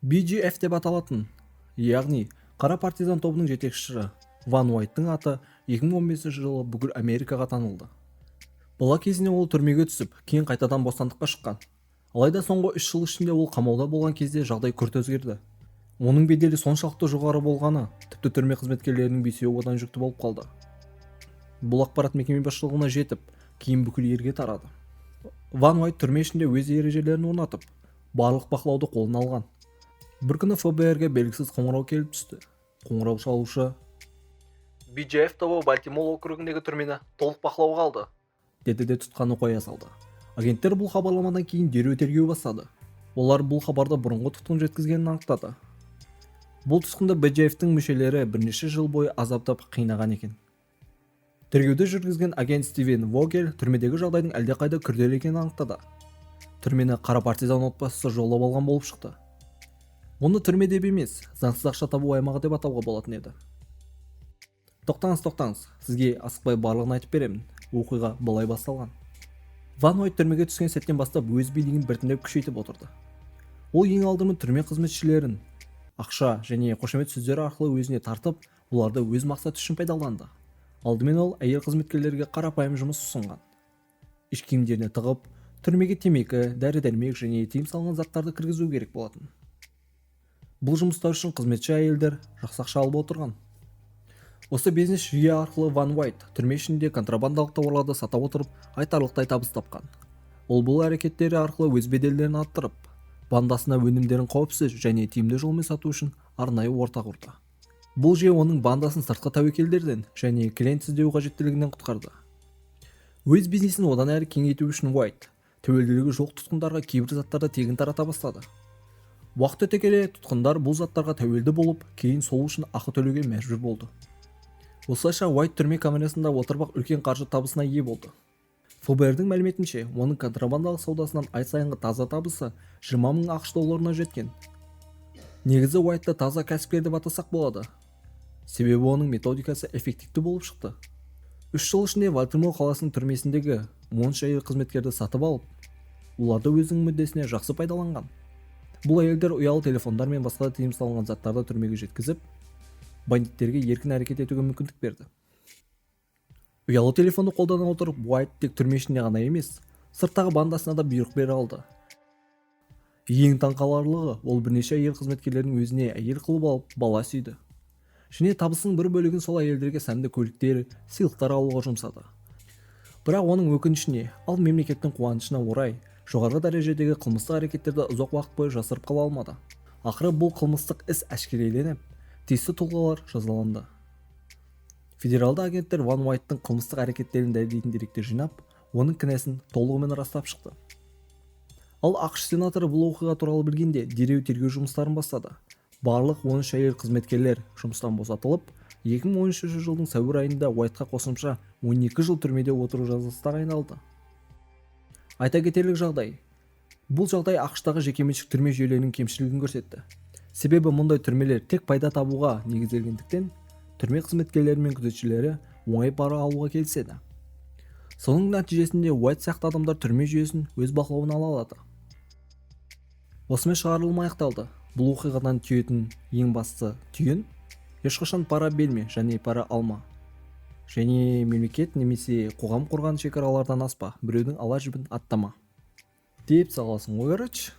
BGF деп аталатын, яғни қара партизан тобының жетекшісі Ван Уайттың аты 2015 жылы бүкіл Америкаға танылды. Бала кезінде ол түрмеге түсіп, кейін қайтадан бостандыққа шыққан. Алайда соңғы 3 жыл ішінде ол қамауда болған кезде жағдай күрт өзгерді. Оның беделі соншалықты жоғары болғаны, тіпті түрме қызметкерлерінің бесеуі одан жүкті болып қалды. Бұл ақпарат мекеме басшылығына жетіп, кейін бүкіл елге тарады. Ван Уайт түрме ішінде өз ережелерін орнатып, барлық бақылауды қолына алған. Бір күні ФБР-ге белгісіз қоңырау келіп түсті. Қоңырау шалушы BGF тобы Балтимор округіндегі түрмені толық бақылауға алды, деді де тұтқаны қоя салды. Агенттер бұл хабарламадан кейін дереу тергеу бастады. Олар бұл хабарды бұрынғы тұтқын жеткізгенін анықтады. Бұл тұтқынды BGF-тің мүшелері бірнеше жыл бойы азаптап қинаған екен. Тергеуді жүргізген агент Стивен Вогель түрмедегі жағдайдың әлдеқайда күрделі екенін анықтады. Түрмені қара партизан отбасысы жаулап алған болып шықты. Оны түрме деп емес, заңсыз ақша табу аймағы деп атауға болатын еді. Тоқтаңыз, сізге асықпай барлығын айтып беремін. Оқиға былай басталған. Ван Уайт түрмеге түскен сәттен бастап өз билігін біртіндеп күшейтіп отырды. Ол ең алдымен түрме қызметшілерін ақша және қошемет сөздері арқылы өзіне тартып, оларды өз мақсаты үшін пайдаланды. Алдымен ол әйел қызметкерлерге қарапайым жұмыс ұсынған. Іш киімдеріне тығып, түрмеге темекі, дәрі-дәрмек және тыйым салынған заттарды кіргізу керек болатын. Бұл жұмыстар үшін қызметші әйелдер жақсы ақша алып отырған. Осы бизнес жүйе арқылы Ван Уайт түрме ішінде контрабандалық тауарларды сата отырып, айтарлықтай табыс тапқан. Ол бұл әрекеттері арқылы өз беделдерін арттырып, бандасына өнімдерін қауіпсіз және тиімді жолмен сату үшін арнайы орта құрды. Бұл жүйе оның бандасын сыртқы тәуекелдерден және клиент іздеу қажеттілігінен құтқарды. Өз бизнесін одан әрі кеңейту үшін Уайт тәуелділігі жоқ тұтқындарға кейбір заттарды тегін тарата бастады. Уақыт өте келе тұтқындар бұл заттарға тәуелді болып, кейін сол үшін ақы төлеуге мәжбүр болды. Осылайша Уайт түрме камерасында отырып үлкен қаржы табысына ие болды. ФБР-дің мәліметінше, оның контрабандалық саудасынан ай сайынғы таза табысы 20 мың ақш долларына жеткен. Негізі Уайтты таза кәсіпкер деп атасақ болады. Себебі оның методикасы эффективті болып шықты. 3 жыл ішінде Балтимор қаласының түрмесіндегі 10 әйел қызметкерді сатып алып, оларды өзінің мүддесіне жақсы пайдаланған. Бұл әйелдер ұялы телефондар мен басқа тыйым салынған заттарды түрмеге жеткізіп, бандиттерге еркін әрекет етуге мүмкіндік берді. Ұялы телефонды қолдана отырып, Уайт тек түрме ішінде ғана емес, сырттағы бандасына да бұйрық бере алды. Ең таңқаларлығы, ол бірнеше әйел қызметкерлердің өзіне әйел қылып алып, бала сүйді. Және табысының бір бөлігін сол әйелдерге сәнді көліктер, сыйлықтар алуға жұмсады. Бірақ оның өкінішіне, ал мемлекеттің қуанышына орай, жоғары дәрежедегі қылмыстық әрекеттерді ұзақ уақыт бойы жасырып қала алмады. Ақыры бұл қылмыстық іс әшкереленіп, тиісті тұлғалар жазаланды. Федералды агенттер Ван Уайттың қылмыстық әрекеттерін дәлелдейтін деректер жинап, оның кінәсін толығымен растап шықты. Ал ақш сенаторы бұл оқиға туралы білгенде дереу тергеу жұмыстарын бастады. Барлық 13 әйел қызметкерлер жұмыстан босатылып, 2013 жылдың сәуір айында Уайтқа қосымша 12 жыл түрмеде отыру жазасы тағайындалды. Айта кетерлік жағдай. Бұл жағдай ақштағы жекеменшік түрме жүйелерінің кемшілігін көрсетті. Себебі мұндай түрмелер тек пайда табуға негізделгендіктен, түрме қызметкерлері мен күзетшілері оңай пара алуға келіседі. Соның нәтижесінде Уайт сияқты адамдар түрме жүйесін өз бақылауына ала алады. Осымен шығарылым аяқталды. Бұл оқиғадан түйетін ең басты түйін: ешқашан пара берме және пара алма. Және мемлекет немесе қоғам құрған шекаралардан аспа, біреудің ала жібін аттама. Деп саласың ғой, короче.